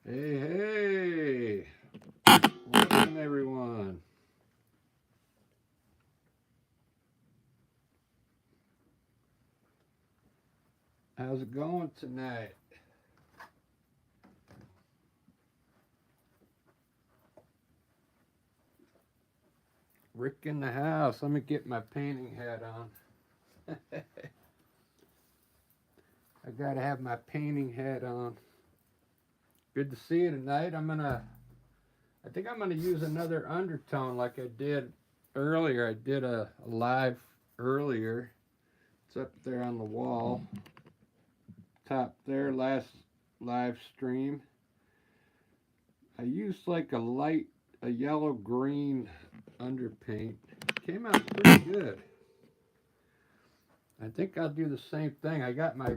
Hey, hey! Welcome, everyone. How's it going tonight? Rick in the house. Let me get my painting hat on. I gotta have my painting hat on. Good to see you tonight. I think I'm gonna use another undertone like I did earlier. I did a live earlier. It's up there on the wall. Top there, last live stream. I used like a yellow green underpaint. Came out pretty good. I think I'll do the same thing. I got my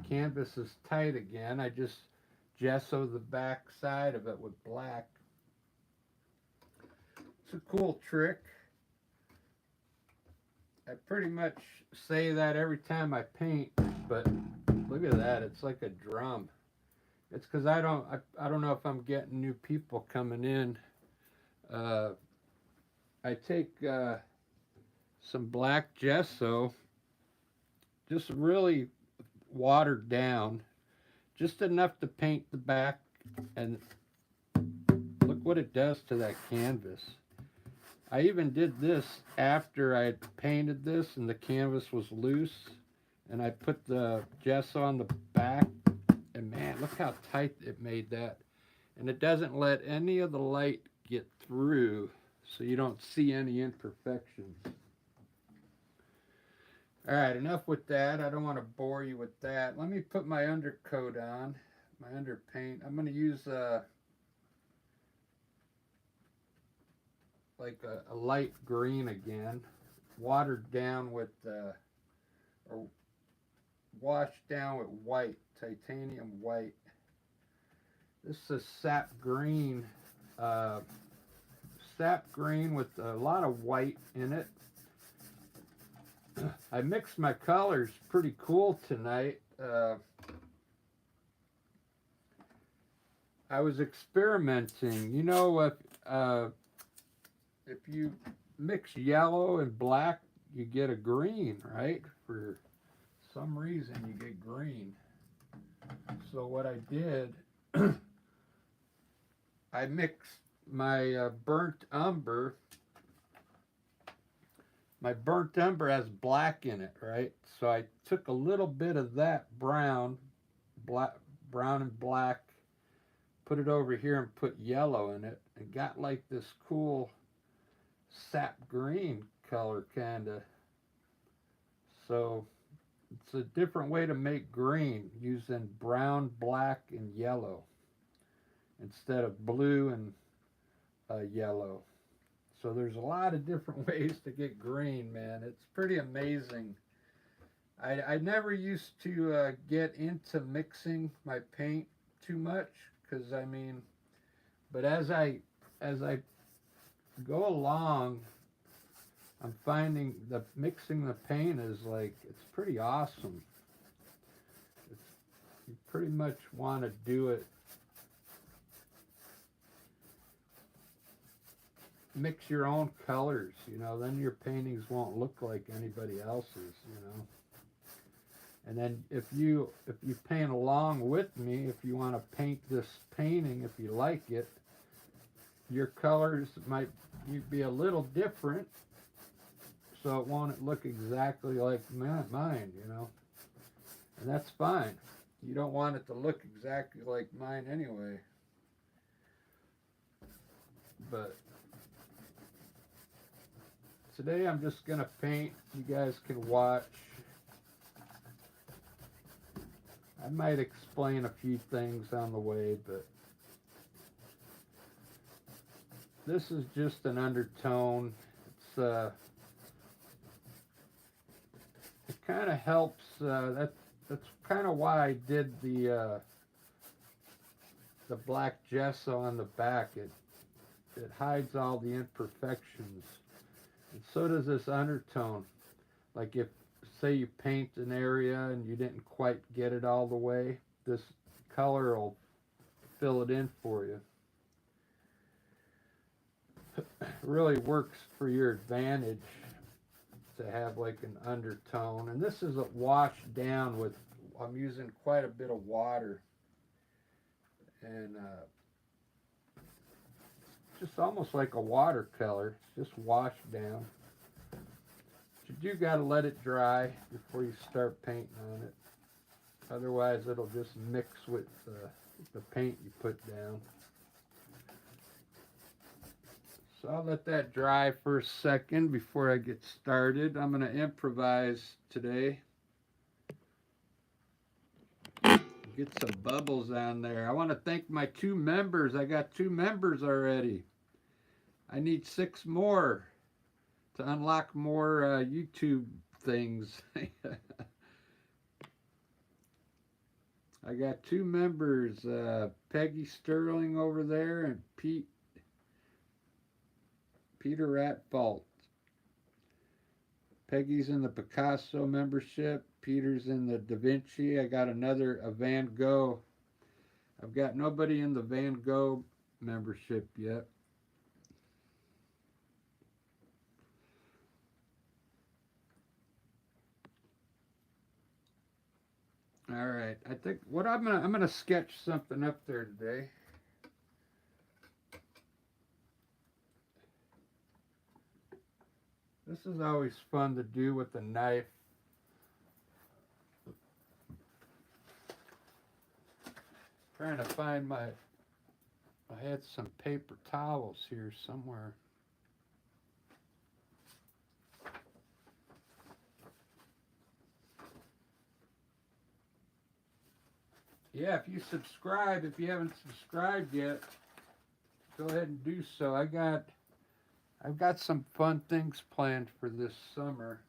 canvases tight again. I just gesso the back side of it with black. It's a cool trick. I pretty much say that every time I paint, but look at that. It's like a drum. It's because I don't know if I'm getting new people coming in. Uh, I take some black gesso, just really watered down, just enough to paint the back, and look what it does to that canvas. I even did this after I had painted this and the canvas was loose, and I put the gesso on the back, and man, look how tight it made that. And it doesn't let any of the light get through, so you don't see any imperfections. All right, enough with that. I don't want to bore you with that. Let me put my undercoat on, my underpaint. I'm going to use like a light green again, watered down with, or washed down with white, titanium white. This is uh, sap green with a lot of white in it. I mixed my colors pretty cool tonight. I was experimenting. If you mix yellow and black, you get a green, right? For some reason, you get green. So what I did, I mixed my burnt umber. My burnt umber has black in it, right? So I took a little bit of that black, brown and black, put it over here and put yellow in it, and got like this cool sap green color, kind of. So it's a different way to make green using brown, black, and yellow instead of blue and yellow. So there's a lot of different ways to get green, man. It's pretty amazing. I never used to get into mixing my paint too much because but as I go along, I'm finding the mixing the paint is like it's pretty awesome. It's, you pretty much want to do it. Mix your own colors, then your paintings won't look like anybody else's. And then if you paint along with me, if you want to paint this painting, if you like it, your colors might be a little different, so it won't look exactly like mine. And that's fine. You don't want it to look exactly like mine anyway. But today I'm just gonna paint. You guys can watch. I might explain a few things on the way, but this is just an undertone. It kind of helps. That's kind of why I did the black gesso on the back. It hides all the imperfections, and so does this undertone. Like if say you paint an area and you didn't quite get it all the way, this color will fill it in for you. It really works for your advantage to have like an undertone. And this is a washed down with, I'm using quite a bit of water. And just almost like a watercolor. It's just washed down. But you do got to let it dry before you start painting on it. Otherwise it'll just mix with the paint you put down. So I'll let that dry for a second before I get started. I'm going to improvise today. Get some bubbles on there. I want to thank my 2 members. I got 2 members already. I need 6 more to unlock more YouTube things. I got 2 members, Peggy Sterling over there and Peter Ratfault. Peggy's in the Picasso membership. Peter's in the Da Vinci. I got another Van Gogh. I've got nobody in the Van Gogh membership yet. All right. I think what I'm gonna sketch something up there today. This is always fun to do with a knife. Trying to find I had some paper towels here somewhere. Yeah, if you subscribe, if you haven't subscribed yet, go ahead and do so. I've got some fun things planned for this summer.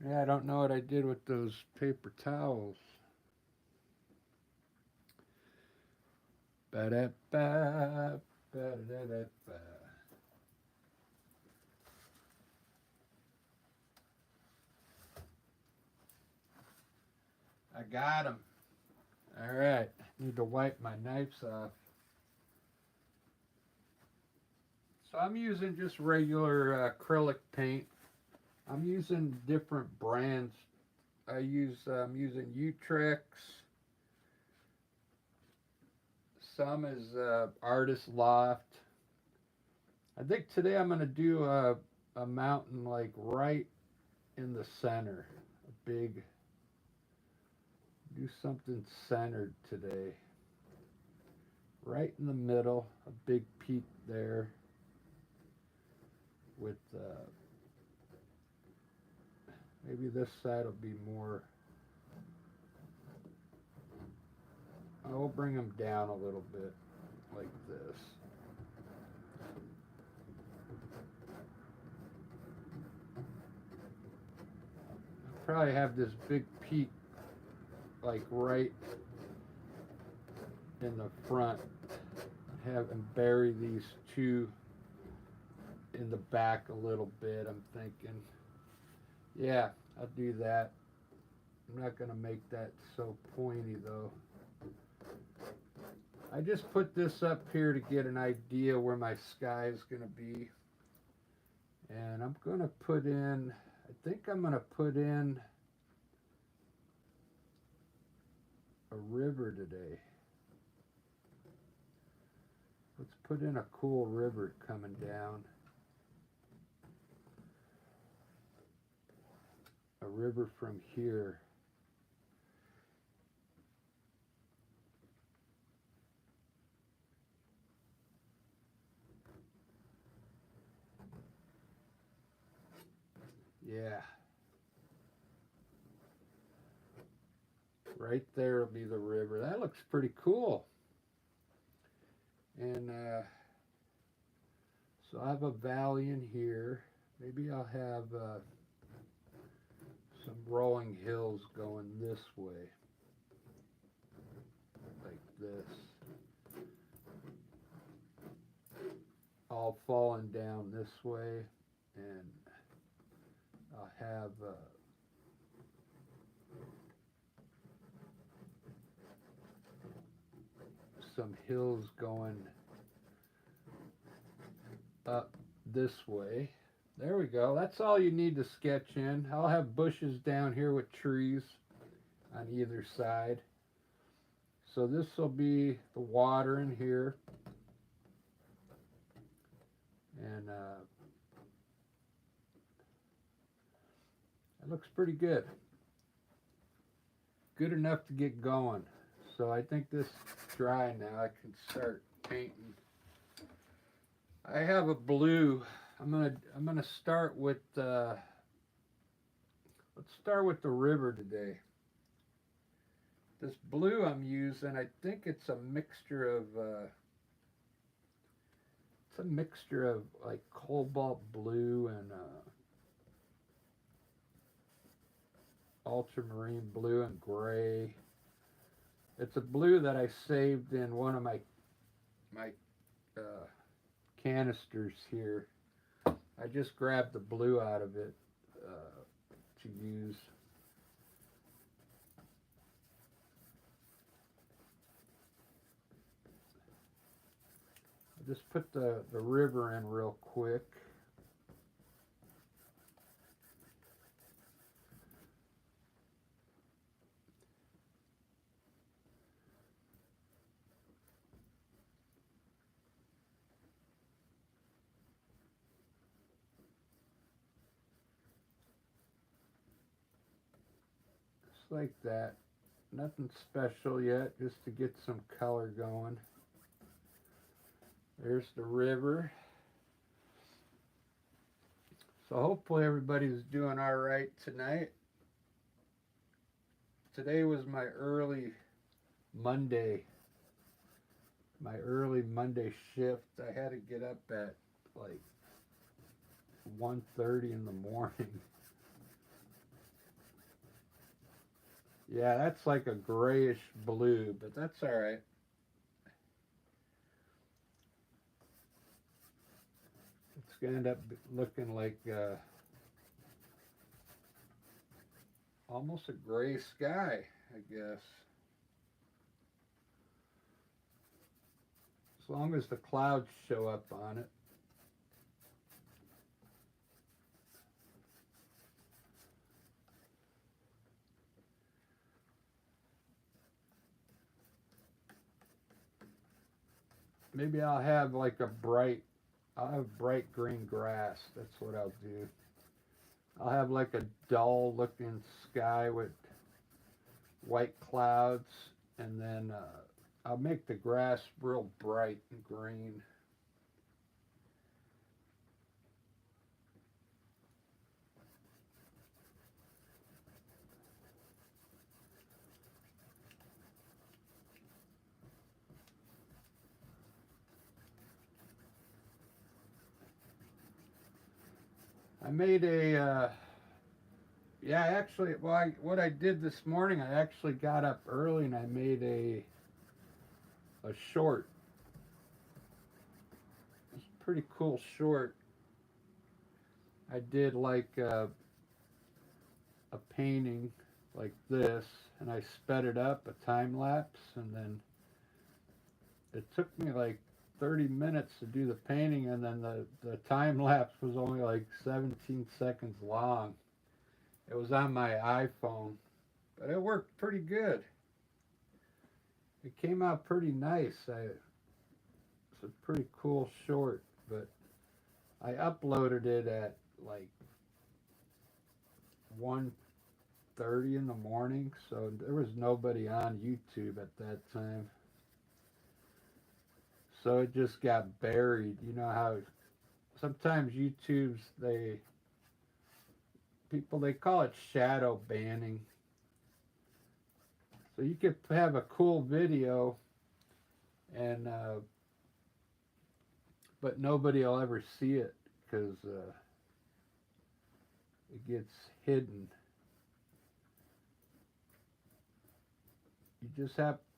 Yeah, I don't know what I did with those paper towels. Ba-da-ba, ba-da-da-da-ba. I got them. All right, need to wipe my knives off. So I'm using just regular acrylic paint. I'm using different brands. I'm using Utrex. Some is Artist Loft. I think today I'm going to do a mountain like right in the center. Do something centered today. Right in the middle, a big peak there with maybe this side will be more. I will bring them down a little bit like this. I'll probably have this big peak like right in the front. And bury these 2 in the back a little bit. I'm thinking, yeah, I'll do that. I'm not going to make that so pointy though. I just put this up here to get an idea where my sky is going to be. And I'm going to put in, I think I'm going to put in a river today. Let's put in a cool river coming down. A river from here. Yeah. Right there will be the river. That looks pretty cool. And so I have a valley in here. Maybe I'll have some rolling hills going this way. Like this. All falling down this way. And I'll have some hills going up this way. There we go. That's all you need to sketch in. I'll have bushes down here with trees on either side. So this will be the water in here. And it looks pretty good. Good enough to get going. So I think this is dry now. I can start painting. I have a blue. I'm gonna start with let's start with the river today. This blue I'm using, I think it's a mixture of like cobalt blue and ultramarine blue and gray. It's a blue that I saved in one of my canisters here. I just grabbed the blue out of it to use. I'll just put the river in real quick. Like that. Nothing special yet, just to get some color going. There's the river. So hopefully everybody's doing all right tonight. Today was my early Monday shift. I had to get up at like 1:30 in the morning. Yeah, that's like a grayish blue, but that's all right. It's going to end up looking like almost a gray sky, I guess. As long as the clouds show up on it. Maybe I'll have like I'll have bright green grass. That's what I'll do. I'll have like a dull looking sky with white clouds, and then I'll make the grass real bright and green. I made what I did this morning, I actually got up early and I made a short. It's a pretty cool short. I did like a painting like this, and I sped it up, a time lapse, and then it took me like 30 minutes to do the painting, and then the time lapse was only like 17 seconds long. It was on my iPhone, but it worked pretty good. It came out pretty nice. It's a pretty cool short, but I uploaded it at like 1:30 in the morning, so there was nobody on YouTube at that time. So it just got buried. You know how sometimes YouTube's they call it shadow banning. So you could have a cool video and but nobody will ever see it because it gets hidden.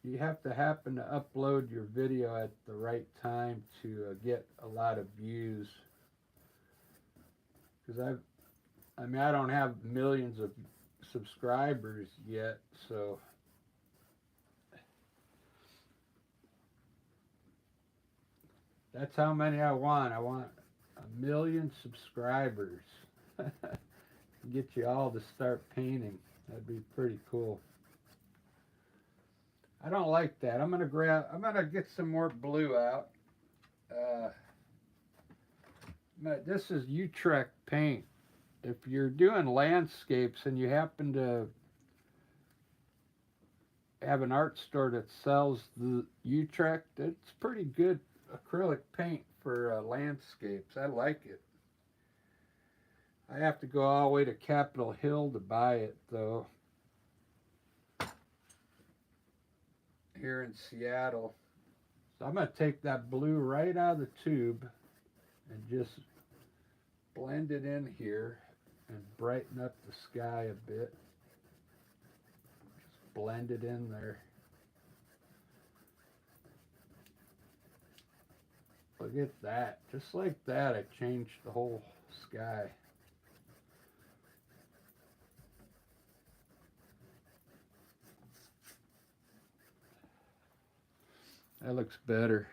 You have to happen to upload your video at the right time to get a lot of views. Because I don't have millions of subscribers yet, so That's how many I want. I want 1,000,000 subscribers. Get you all to start painting. That'd be pretty cool. I don't like that. I'm gonna get some more blue out. Uh, this is Utrecht paint. If you're doing landscapes and you happen to have an art store that sells the Utrecht, it's pretty good acrylic paint for landscapes. I like it. I have to go all the way to Capitol Hill to buy it, though, here in Seattle. So I'm going to take that blue right out of the tube and just blend it in here and brighten up the sky a bit. Just blend it in there. Look at that. Just like that, I changed the whole sky. That looks better.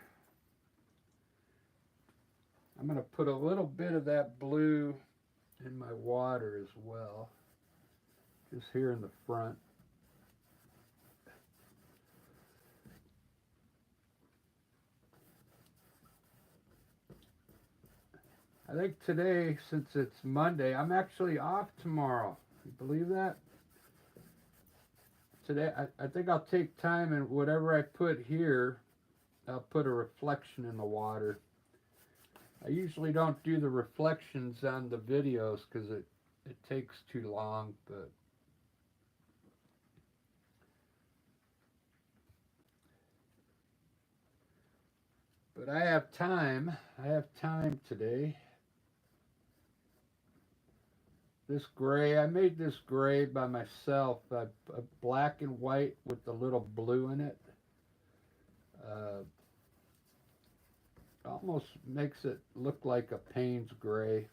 I'm going to put a little bit of that blue in my water as well, just here in the front. I think today, since it's Monday, I'm actually off tomorrow. You believe that? Today, I think I'll take time and whatever I put here, I'll put a reflection in the water. I usually don't do the reflections on the videos because it takes too long, but I have time. I have time today. This gray, I made this gray by myself, black and white with the little blue in it. Almost makes it look like a Payne's gray.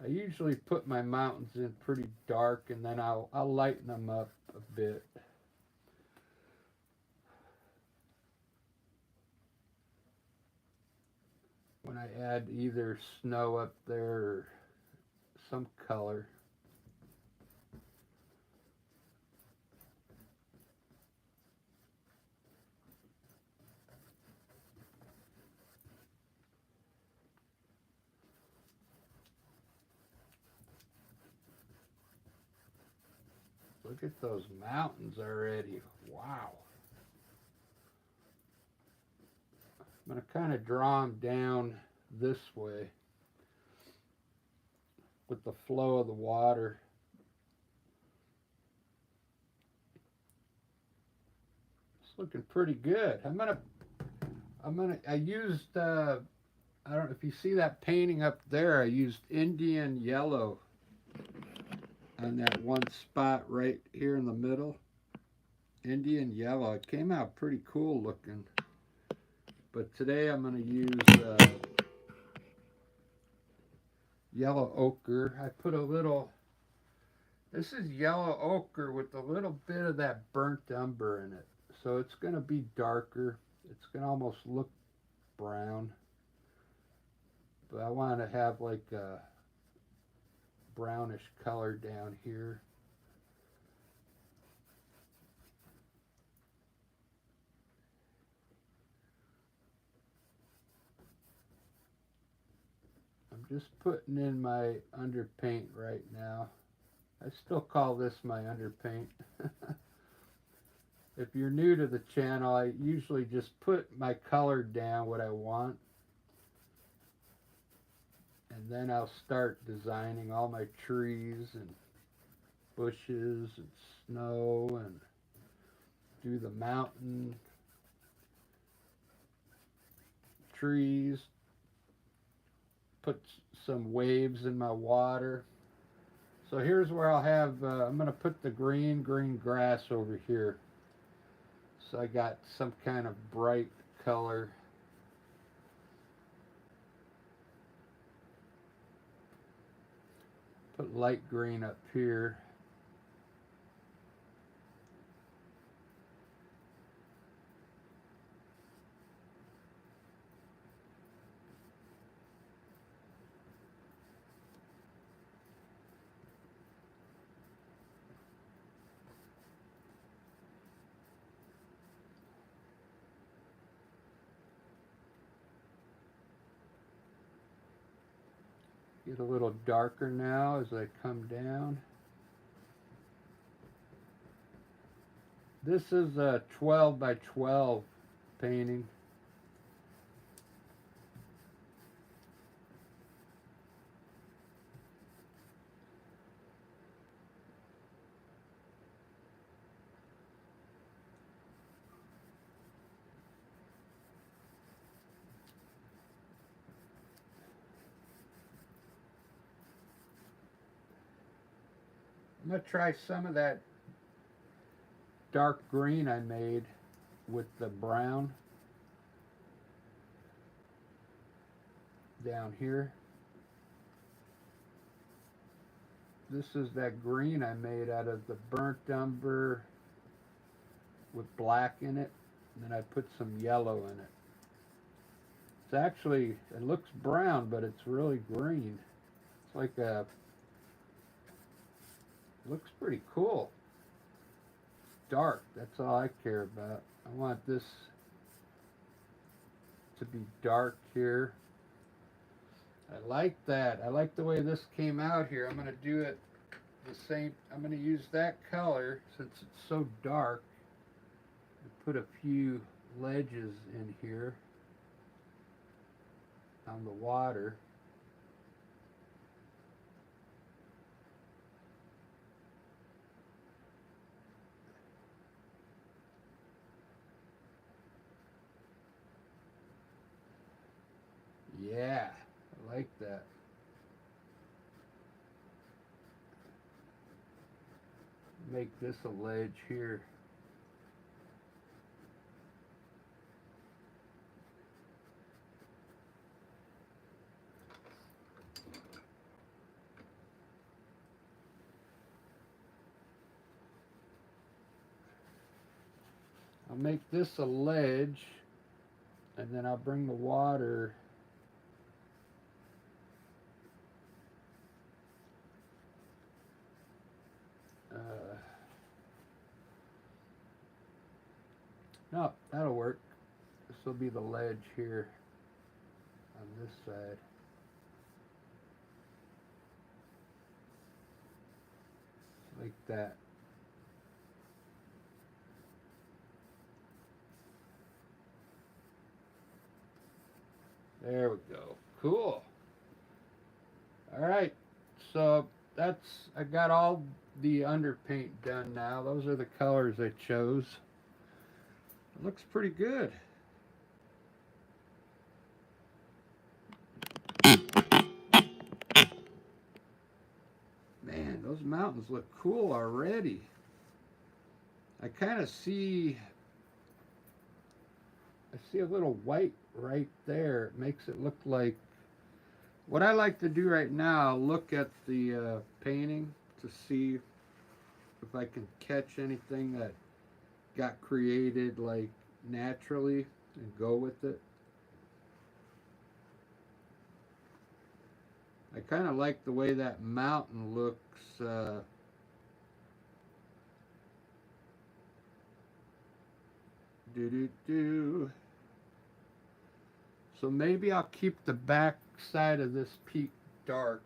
I usually put my mountains in pretty dark and then I'll lighten them up a bit. When I add either snow up there or some color. Look at those mountains already. Wow. I'm going to kind of draw them down this way with the flow of the water. It's looking pretty good. I used, I don't know if you see that painting up there, I used Indian yellow on that one spot right here in the middle. Indian yellow. It came out pretty cool looking. But today I'm going to use yellow ochre. I put a little, this is yellow ochre with a little bit of that burnt umber in it. So it's going to be darker. It's going to almost look brown. But I want to have like a brownish color down here. I'm just putting in my underpaint right now. I still call this my underpaint. If you're new to the channel, I usually just put my color down what I want. And then I'll start designing all my trees and bushes and snow and do the mountain trees, put some waves in my water. So here's where I'll have, I'm going to put the green grass over here. So I got some kind of bright color. Put light green up here. Get a little darker now as I come down. This is a 12 by 12 painting. I'm going to try some of that dark green I made with the brown down here. This is that green I made out of the burnt umber with black in it, and then I put some yellow in it. It's actually, it looks brown, but it's really green. It's like a, looks pretty cool. Dark, that's all I care about. I want this to be dark here. I like that. I like the way this came out here. I'm going to do it the same. I'm going to use that color since it's so dark and put a few ledges in here on the water. Yeah, I like that. Make this a ledge here. I'll make this a ledge, and then I'll bring the water no, that'll work. This will be the ledge here on this side. Like that. There we go. Cool. All right. So that's, I got all the underpaint done now. Those are the colors I chose. It looks pretty good. Man, those mountains look cool already. I kind of see, I see a little white right there. It makes it look like, what I like to do right now, look at the painting to see if I can catch anything that got created like naturally and go with it. I kind of like the way that mountain looks. Do. So maybe I'll keep the back side of this peak dark.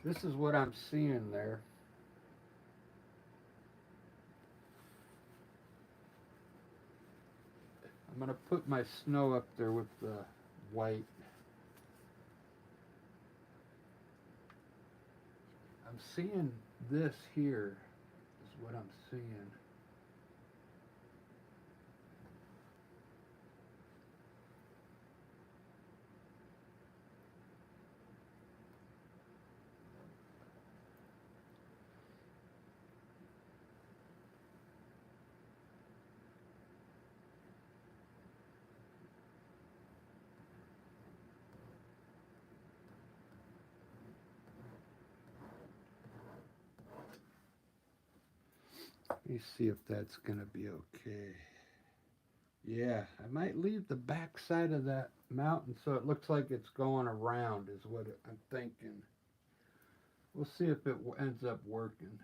This is what I'm seeing there. I'm going to put my snow up there with the white. I'm seeing this here is what I'm seeing. Let me see if that's going to be okay. Yeah, I might leave the back side of that mountain so it looks like it's going around is what I'm thinking. We'll see if it ends up working.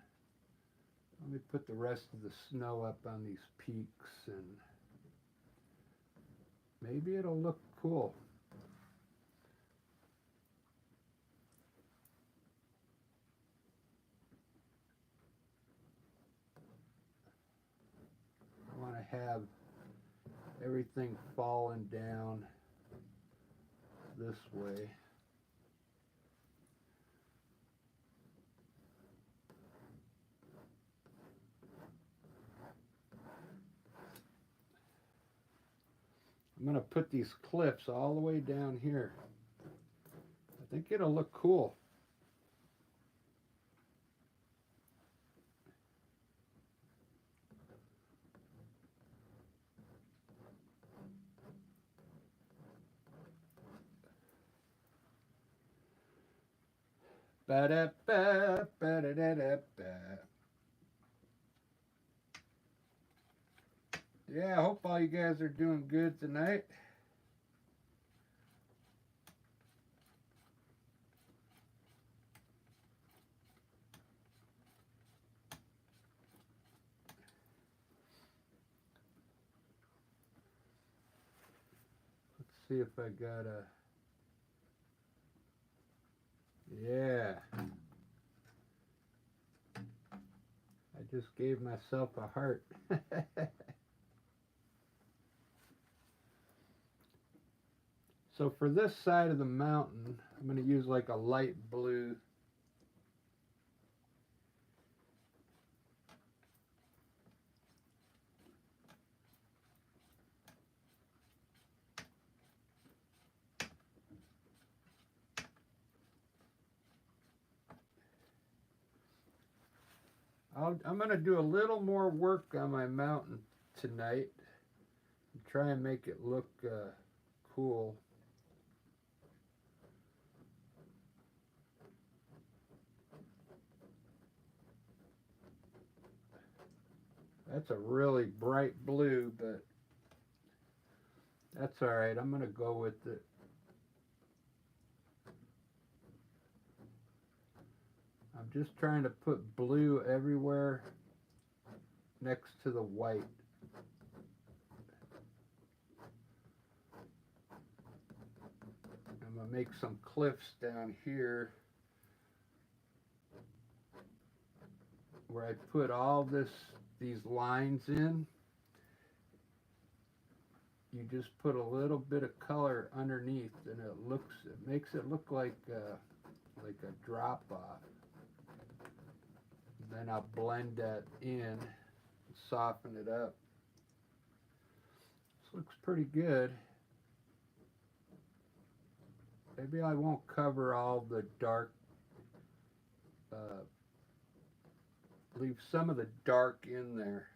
Let me put the rest of the snow up on these peaks and Maybe it'll look cool. I want to have everything falling down this way. I'm going to put these clips all the way down here. I think it'll look cool. Ba-da-ba, ba-da-da-da-ba. Yeah, I hope all you guys are doing good tonight. Let's see if I got a... Yeah. I just gave myself a heart. So for this side of the mountain, I'm going to use like a light blue. I'm going to do a little more work on my mountain tonight and try and make it look cool. That's a really bright blue, but that's all right. I'm going to go with it. I'm just trying to put blue everywhere next to the white. I'm going to make some cliffs down here where I put all these lines in. You just put a little bit of color underneath, and it makes it look like a drop off. Then I'll blend that in, soften it up. This looks pretty good. Maybe I won't cover all the dark, leave some of the dark in there.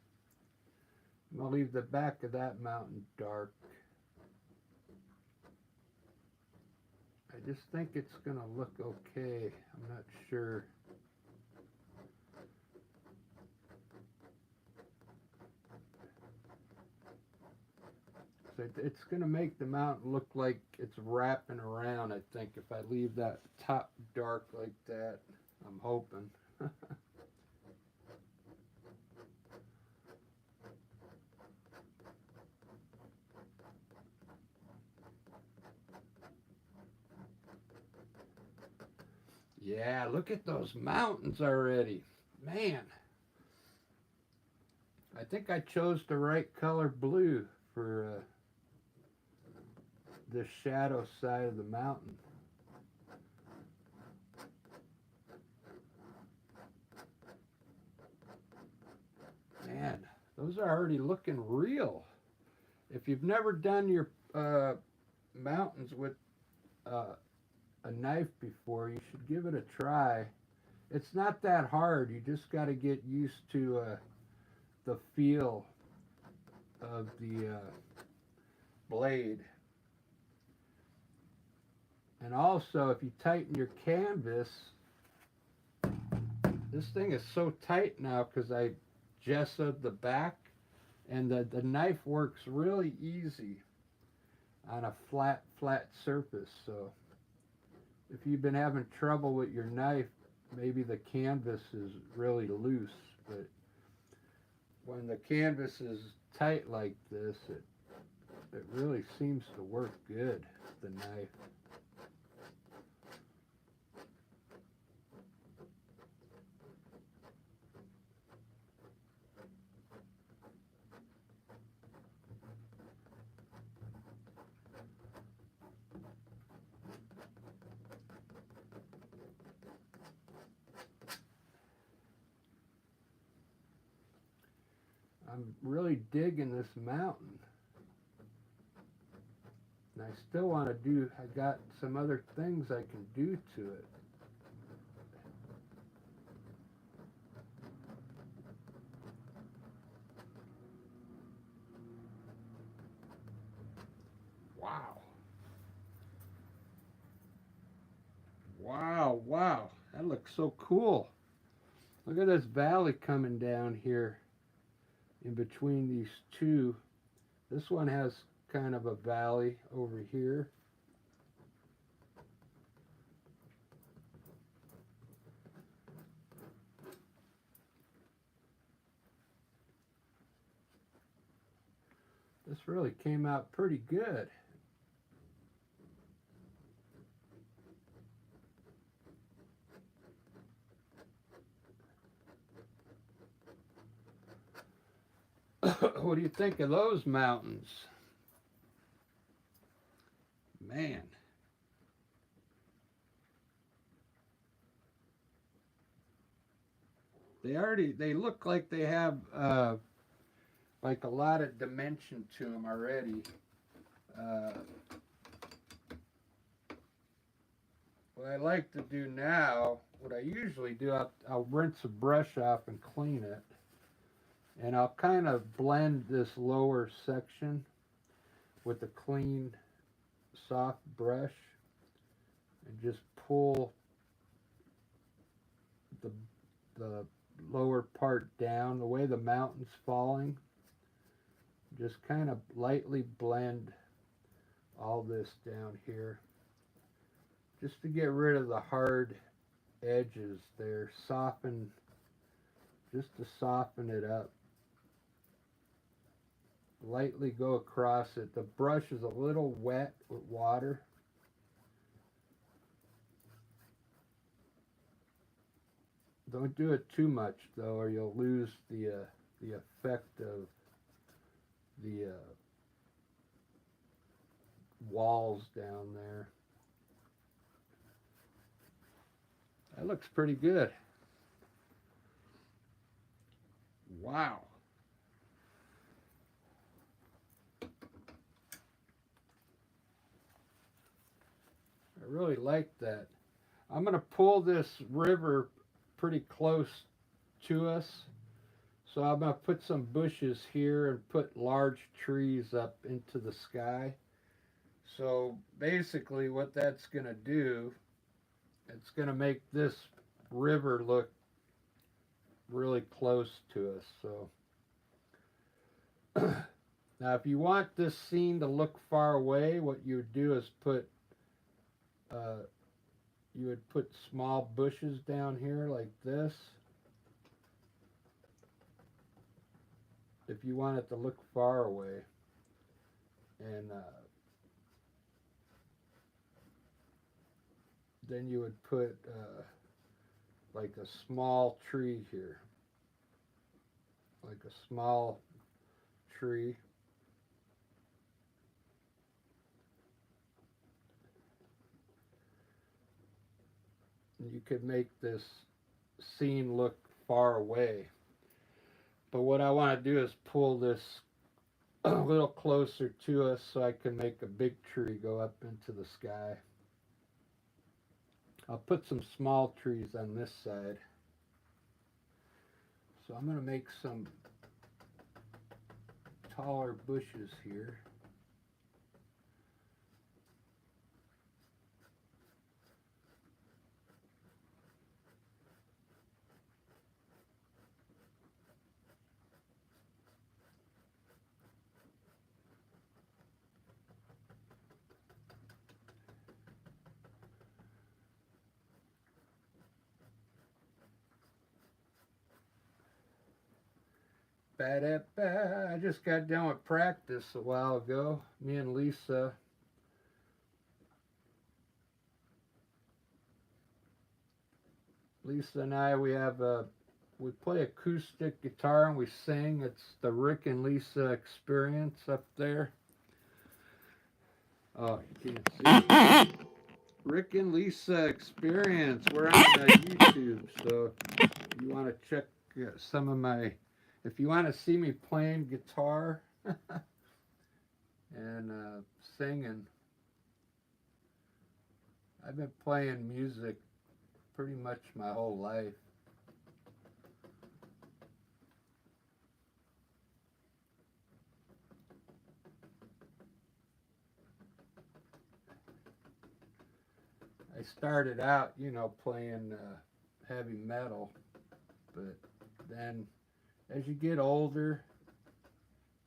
I'm going to leave the back of that mountain dark. I just think it's going to look okay. I'm not sure. So it's going to make the mountain look like it's wrapping around, I think, if I leave that top dark like that. I'm hoping. Yeah, look at those mountains already. Man. I think I chose the right color blue for the shadow side of the mountain. Man, those are already looking real. If you've never done your mountains with a knife before, you should give it a try. It's not that hard. You just got to get used to the feel of the blade. And also, if you tighten your canvas, this thing is so tight now because I gessoed the back, and the knife works really easy on a flat surface. So if you've been having trouble with your knife, maybe the canvas is really loose, but when the canvas is tight like this, It really seems to work good, the knife. I'm really digging this mountain. And I still want to do, I got some other things I can do to it. Wow. Wow, wow. That looks so cool. Look at this valley coming down here in between these two. This one has kind of a valley over here. This really came out pretty good. What do you think of those mountains? Man. They look like they have like a lot of dimension to them already. What I like to do now, what I usually do, I'll rinse a brush off and clean it. And I'll kind of blend this lower section with a clean, soft brush and just pull the lower part down the way the mountain's falling. Just kind of lightly blend all this down here just to get rid of the hard edges there. Soften, just to soften it up. Lightly go across it. The brush is a little wet with water. Don't do it too much though, or you'll lose the effect of the walls down there. That looks pretty good. Wow. I really like that. I'm going to pull this river pretty close to us. So I'm going to put some bushes here and put large trees up into the sky. So basically what that's going to do, it's going to make this river look really close to us. So now if you want this scene to look far away, what you would do is put you would put small bushes down here like this. If you want it to look far away. And then you would put like a small tree here. Like a small tree. You could make this scene look far away. But what I want to do is pull this a little closer to us so I can make a big tree go up into the sky. I'll put some small trees on this side. So I'm going to make some taller bushes here. Ba-da-ba. I just got done with practice a while ago. Me and Lisa. Lisa and I, we play acoustic guitar and we sing. It's the Rick and Lisa Experience up there. Oh, you can't see. Rick and Lisa Experience. We're on YouTube, so if you want to check some of my, if you want to see me playing guitar and singing, I've been playing music pretty much my whole life. I started out, playing heavy metal, but then as you get older,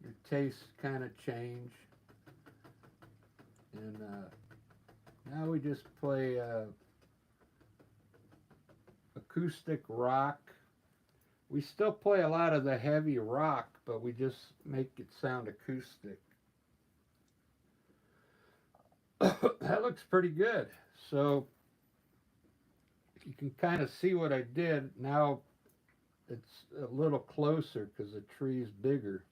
your tastes kind of change, and now we just play acoustic rock. We still play a lot of the heavy rock, but we just make it sound acoustic. That looks pretty good. So you can kind of see what I did. Now it's a little closer because the tree's bigger.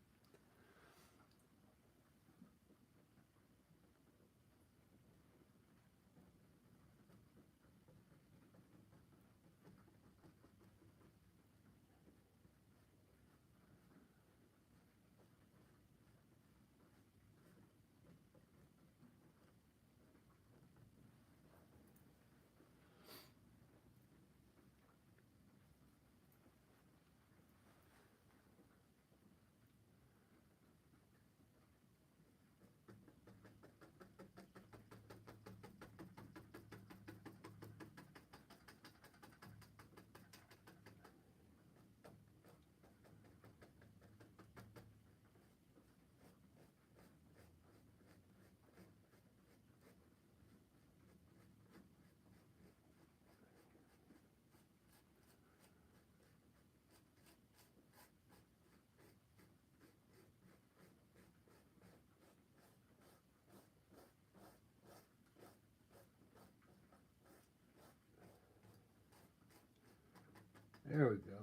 There we go.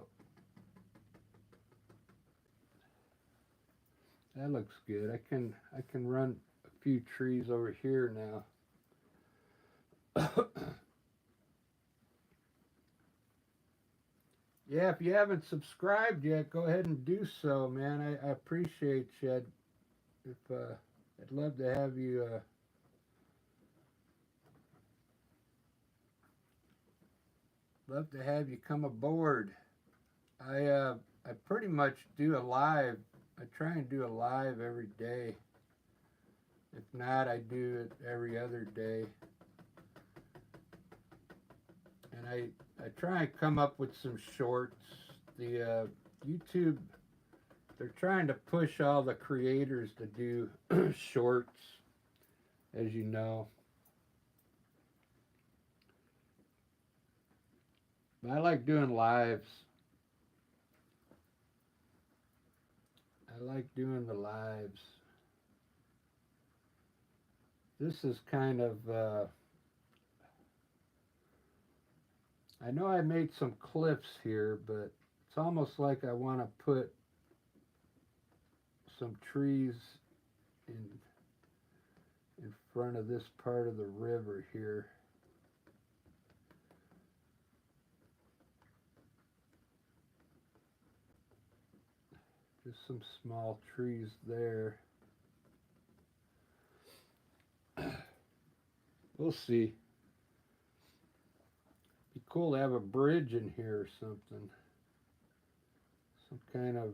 That looks good. I can run a few trees over here now. Yeah, if you haven't subscribed yet, go ahead and do so, man. I appreciate you. I'd love to have you. Love to have you come aboard. I pretty much do a live. I try and do a live every day. If not, I do it every other day. And I try and come up with some shorts. The YouTube, they're trying to push all the creators to do shorts, as you know. But I like doing lives. I like doing the lives. This is kind of, I know I made some cliffs here, but it's almost like I want to put some trees in front of this part of the river here. Just some small trees there. We'll see. Be cool to have a bridge in here or something. Some kind of,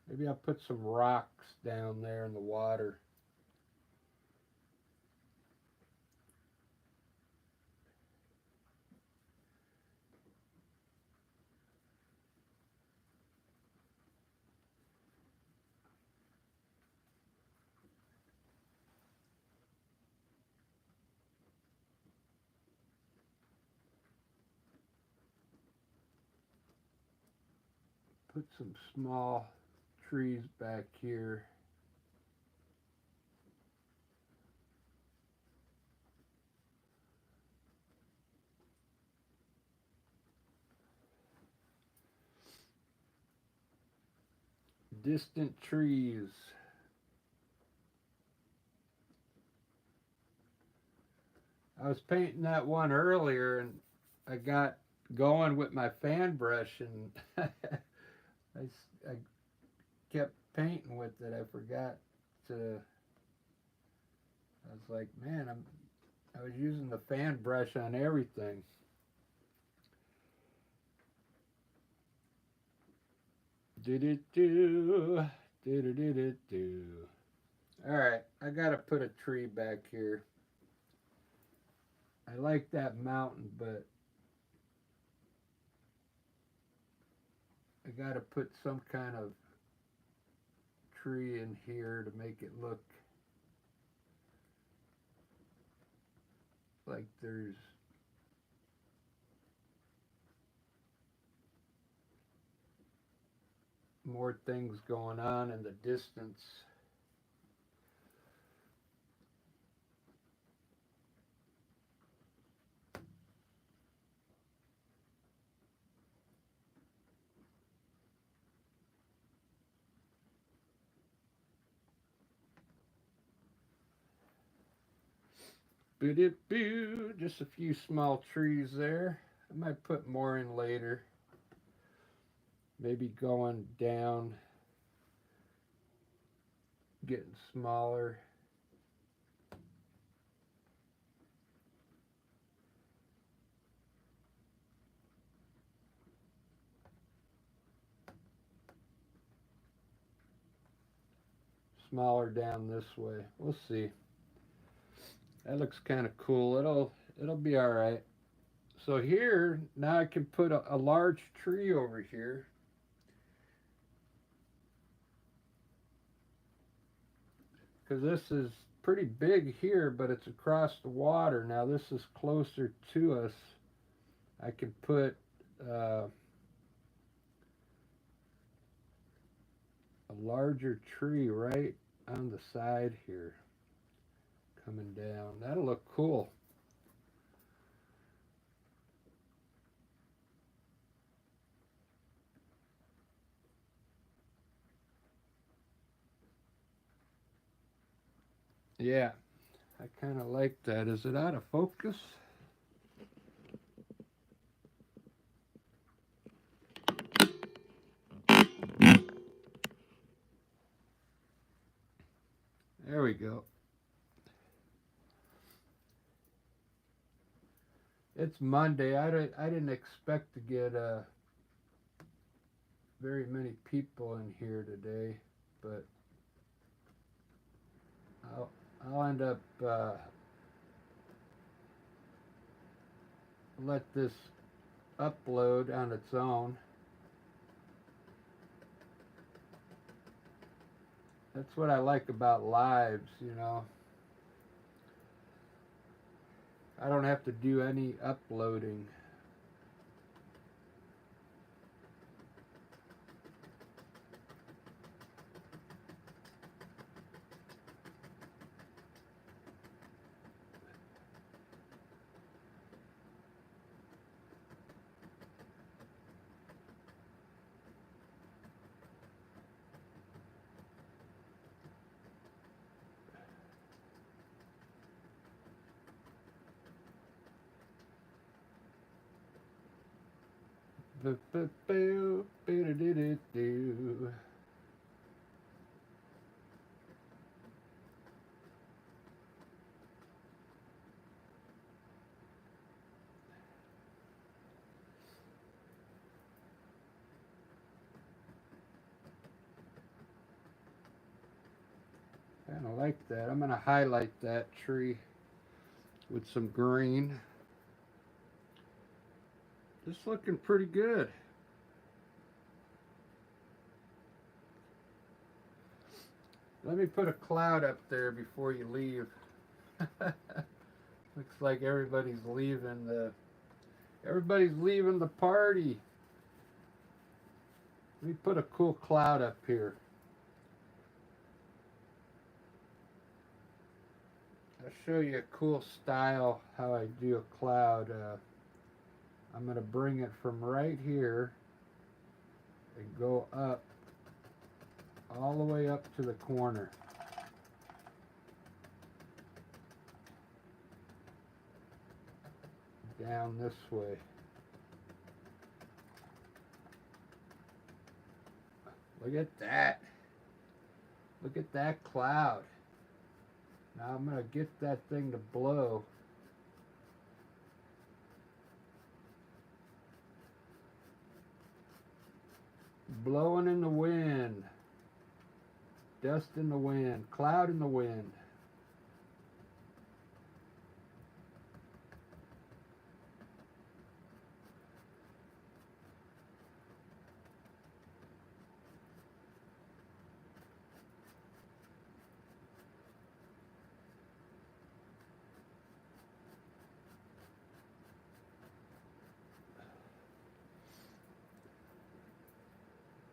maybe I'll put some rocks down there in the water. Put some small trees back here. Distant trees. I was painting that one earlier and I got going with my fan brush and I kept painting with it. I forgot to. I was like, man, I was using the fan brush on everything. Do do do do do do do do. All right, I gotta put a tree back here. I like that mountain, but I gotta put some kind of tree in here to make it look like there's more things going on in the distance. Boo-doo-boo. Just a few small trees there. I might put more in later. Maybe going down, getting smaller. Smaller down this way. We'll see. That looks kind of cool. It'll be all right. So here now I can put a large tree over here. Because this is pretty big here, but it's across the water. Now this is closer to us. I can put a larger tree right on the side here, coming down. That'll look cool. Yeah, I kind of like that. Is it out of focus? There we go. It's Monday. I didn't expect to get very many people in here today, but I'll end up let this upload on its own. That's what I like about lives, you know. I don't have to do any uploading. Kind of like that. I'm going to highlight that tree with some green. It's looking pretty good. Let me put a cloud up there before you leave. Looks like everybody's leaving the party. Let me put a cool cloud up here. I'll show you a cool style how I do a cloud. I'm going to bring it from right here and go up all the way up to the corner. Down this way. Look at that. Look at that cloud. Now I'm going to get that thing to blow. Blowing in the wind. Dust in the wind. Cloud in the wind.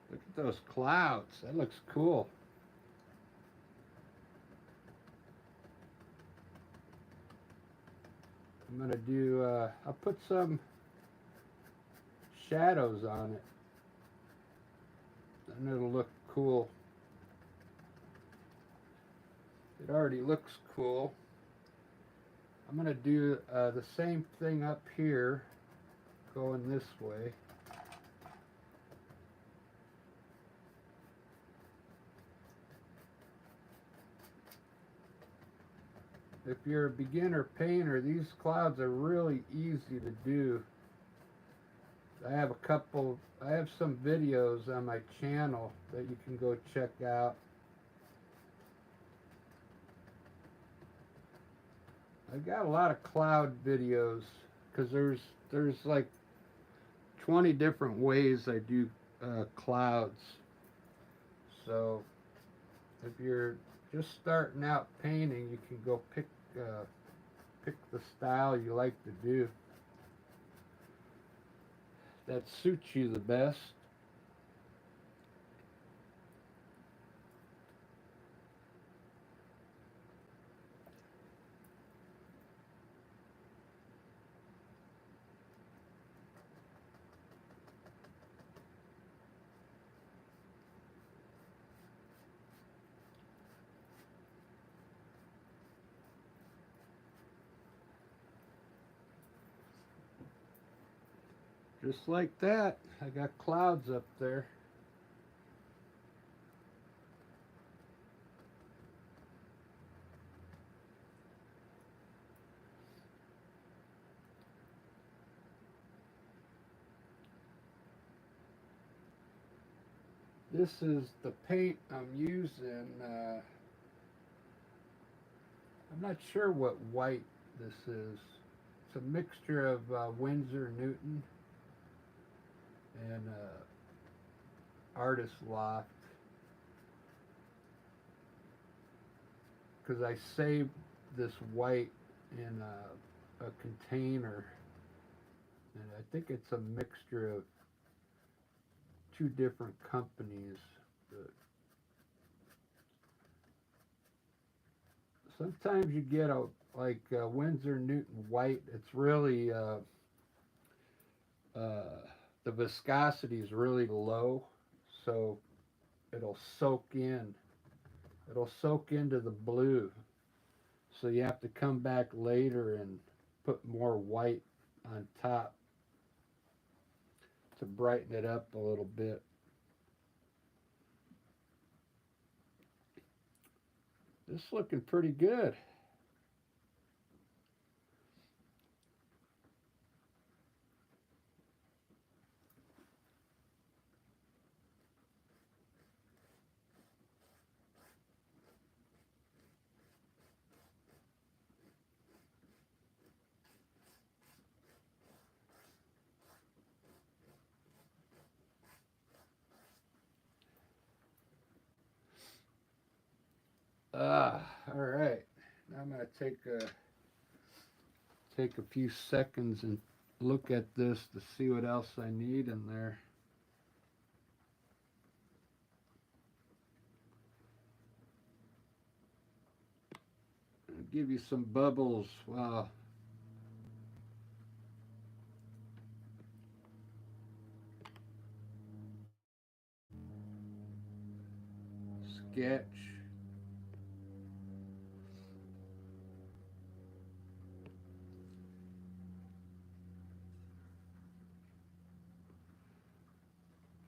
Look at those clouds. That looks cool. I'm going to do, I'll put some shadows on it. And it'll look cool. It already looks cool. I'm going to do the same thing up here, going this way. If you're a beginner painter, these clouds are really easy to do. I have some videos on my channel that you can go check out. I've got a lot of cloud videos because there's like 20 different ways I do clouds. So if you're just starting out painting, you can go pick the style you like to do that suits you the best. Just like that, I got clouds up there. This is the paint I'm using. I'm not sure what white this is. It's a mixture of Winsor Newton and Artist Loft, because I saved this white in a container, and I think it's a mixture of two different companies. But sometimes you get a Winsor Newton white. It's really the viscosity is really low, so it'll soak in. It'll soak into the blue. So you have to come back later and put more white on top to brighten it up a little bit. This is looking pretty good. All right. Now I'm going to take a few seconds and look at this to see what else I need in there. give you some bubbles. Wow. Sketch.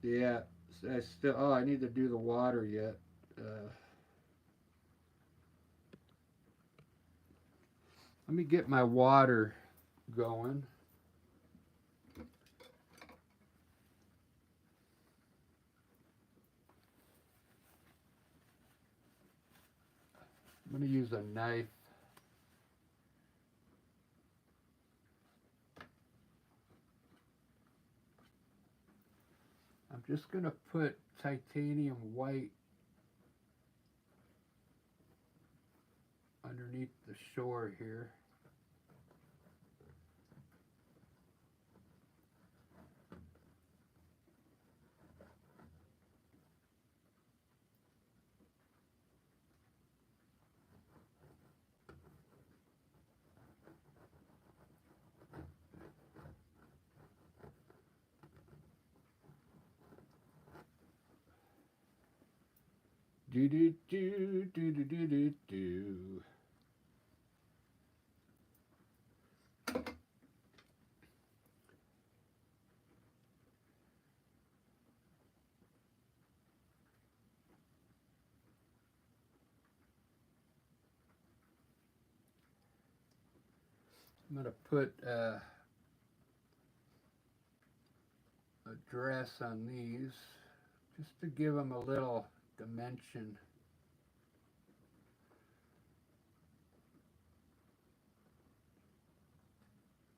Yeah, I still. Oh, I need to do the water yet. Let me get my water going. I'm going to use a knife. I'm just going to put titanium white underneath the shore here. Do do do do do do do do. I'm going to put a dress on these just to give them a little dimension.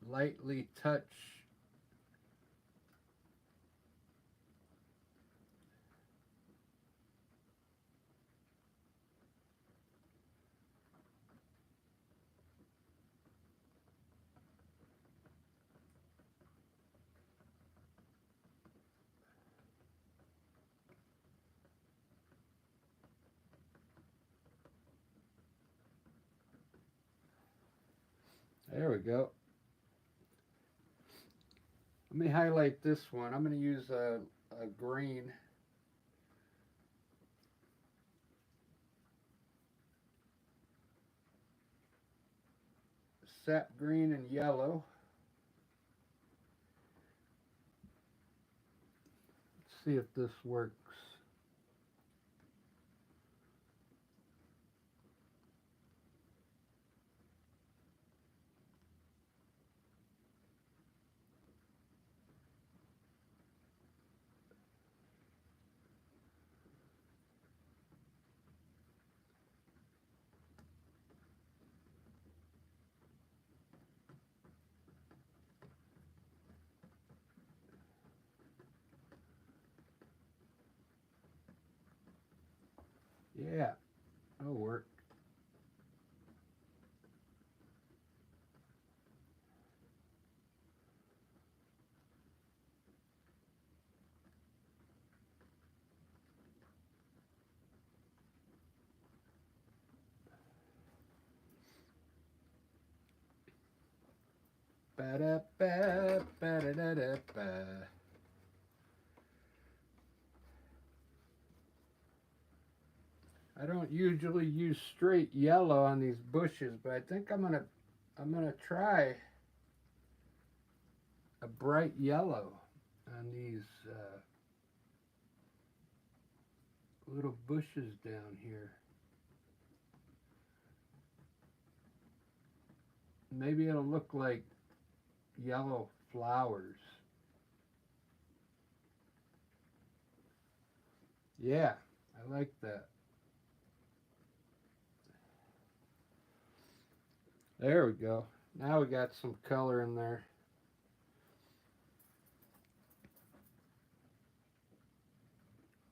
Lightly touch. There we go. Let me highlight this one. I'm going to use a green. Sap green and yellow. Let's see if this works. Yeah, that'll work. Ba-da-ba, ba-da-da-da-ba. I don't usually use straight yellow on these bushes, but I think I'm gonna try a bright yellow on these little bushes down here. Maybe it'll look like yellow flowers. Yeah, I like that. There we go. Now we got some color in there.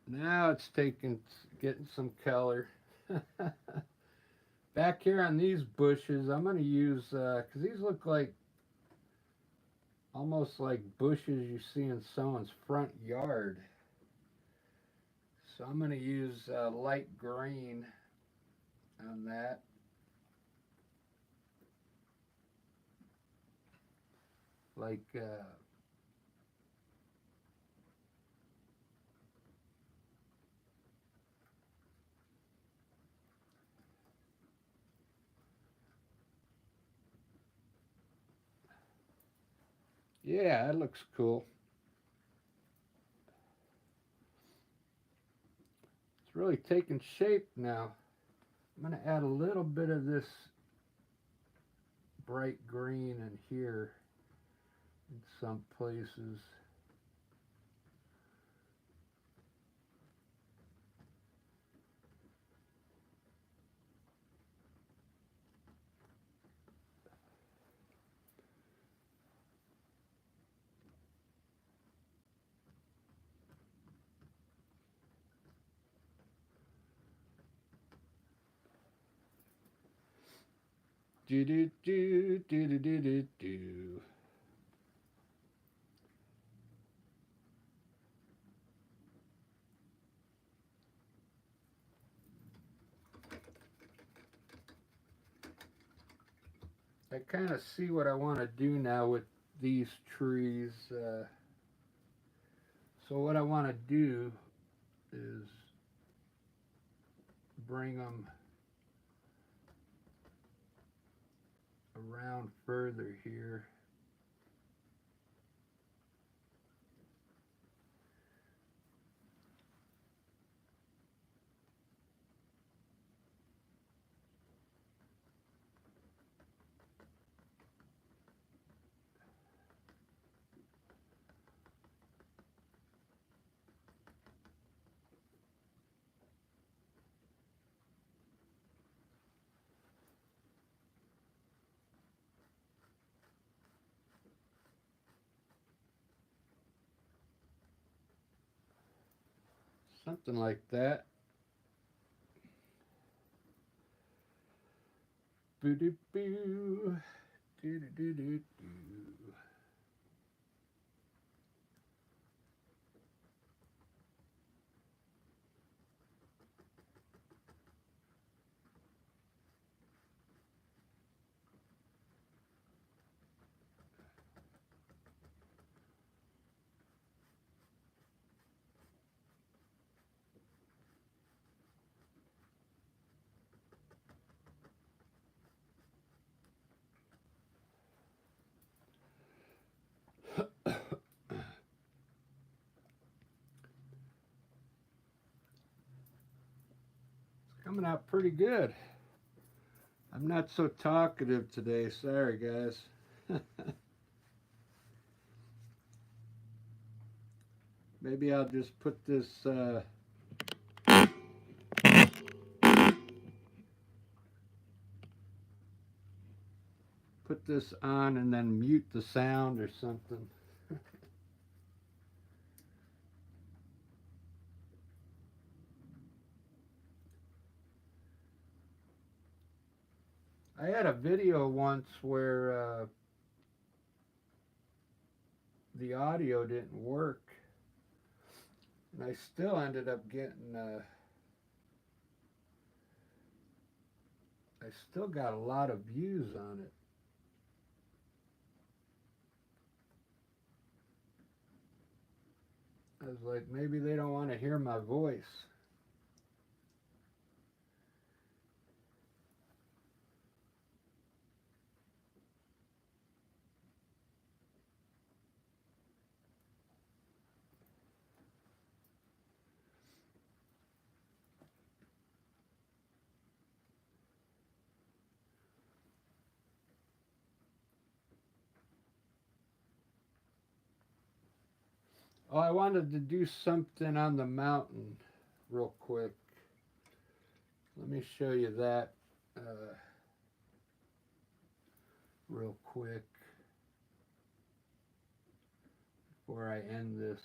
Now it's getting some color. Back here on these bushes, I'm going to use, because these look like almost like bushes you see in someone's front yard. So I'm going to use light green on that. like yeah, that looks cool. It's really taking shape now. I'm going to add a little bit of this bright green in here in some places. Do do do do do do do do. I kind of see what I want to do now with these trees. So what I want to do is bring them around further here. Something like that. Boo doo boo. Do do do do do. Coming out pretty good. I'm not so talkative today. Sorry, guys. Maybe I'll just put this on and then mute the sound or something. I had a video once where the audio didn't work, and I still ended up getting. I still got a lot of views on it. I was like, maybe they don't want to hear my voice. Oh, I wanted to do something on the mountain real quick. Let me show you that real quick before I end this.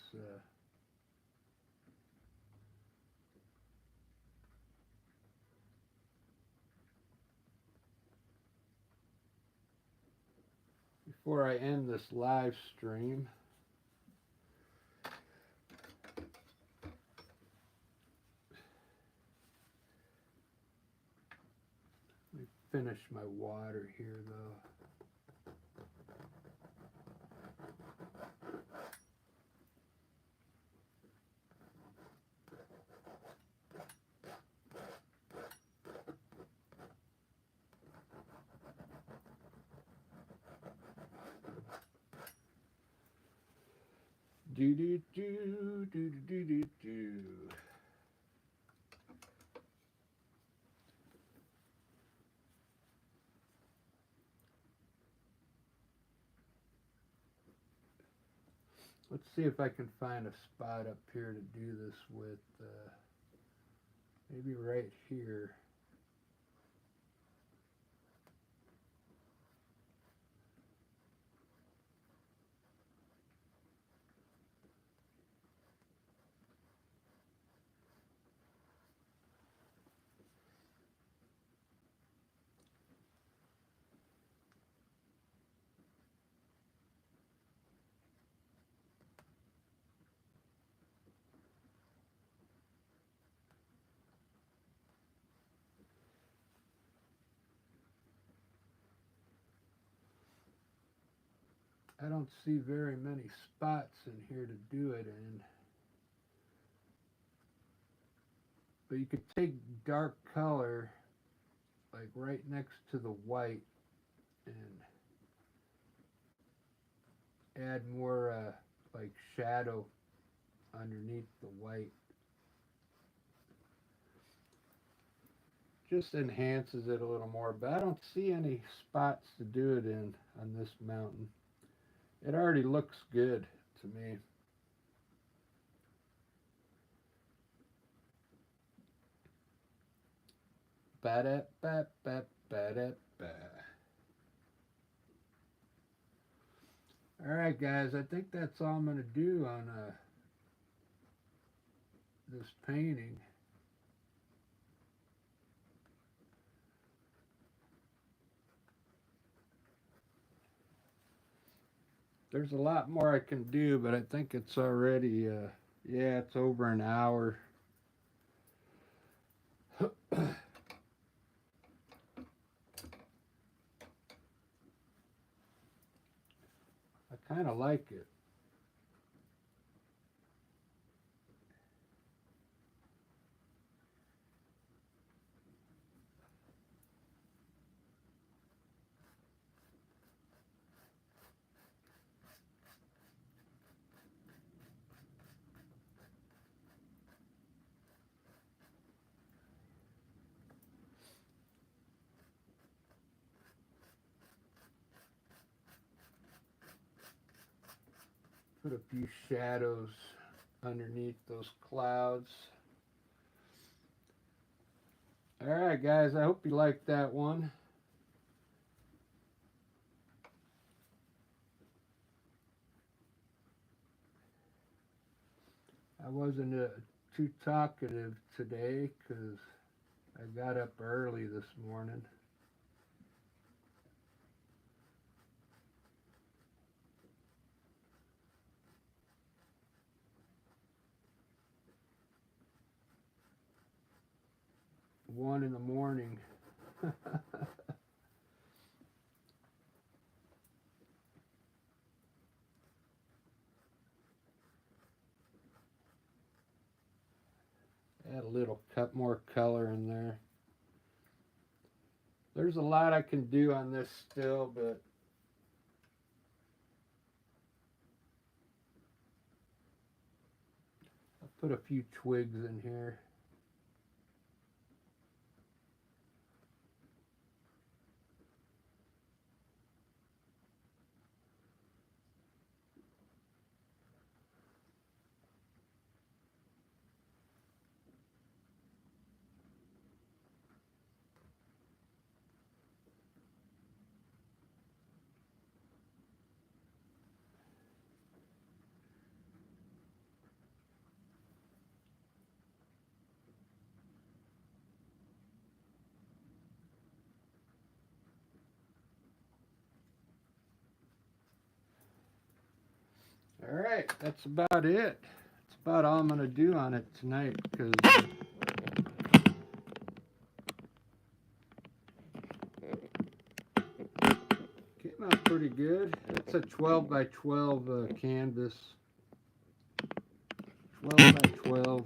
Before I end this live stream. Let me finish my water here though. Do do do do do do do. Let's see if I can find a spot up here to do this with. Maybe right here. I don't see very many spots in here to do it in. But you could take dark color, like right next to the white, and add more like shadow underneath the white. Just enhances it a little more, but I don't see any spots to do it in on this mountain. It already looks good to me. Ba-da-ba-ba-ba-da-ba. All right, guys, I think that's all I'm going to do on this painting. There's a lot more I can do, but I think it's already, yeah, it's over an hour. I kind of like it. Put a few shadows underneath those clouds. All right, guys, I hope you liked that one. I wasn't too talkative today because I got up early this morning. One in the morning. Add a little more color in there. There's a lot I can do on this still, but I'll put a few twigs in here. All right, that's about it. That's about all I'm going to do on it tonight because came out pretty good. It's a 12 by 12 canvas. 12 by 12.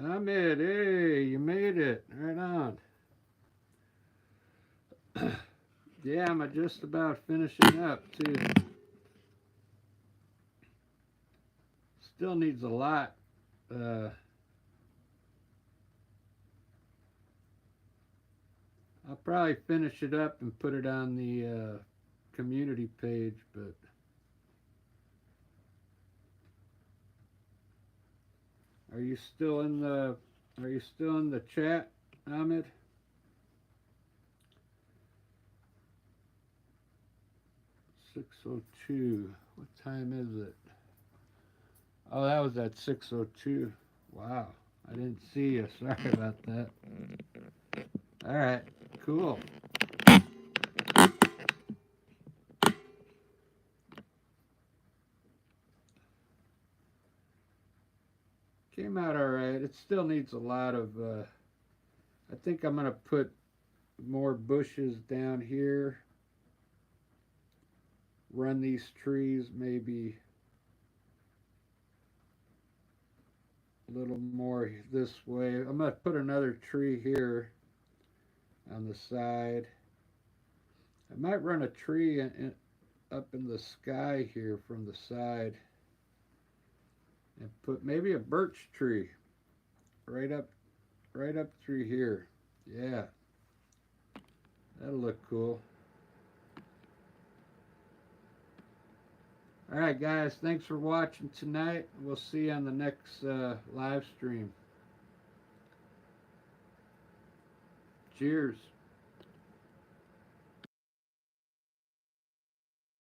Ahmed, hey, you made it. Right on. Yeah, I'm just about finishing up, too. Still needs a lot. I'll probably finish it up and put it on the community page, but are you still in the chat, Ahmed? 6:02. What time is it? Oh, that was at 6:02. Wow, I didn't see you. Sorry about that. All right, cool. Came out all right. It still needs a lot of. I think I'm gonna put more bushes down here. Run these trees maybe a little more this way. I'm gonna put another tree here on the side. I might run a tree up in the sky here from the side and put maybe a birch tree right up through here. Yeah, that'll look cool. All right, guys, thanks for watching tonight. We'll see you on the next live stream. Cheers.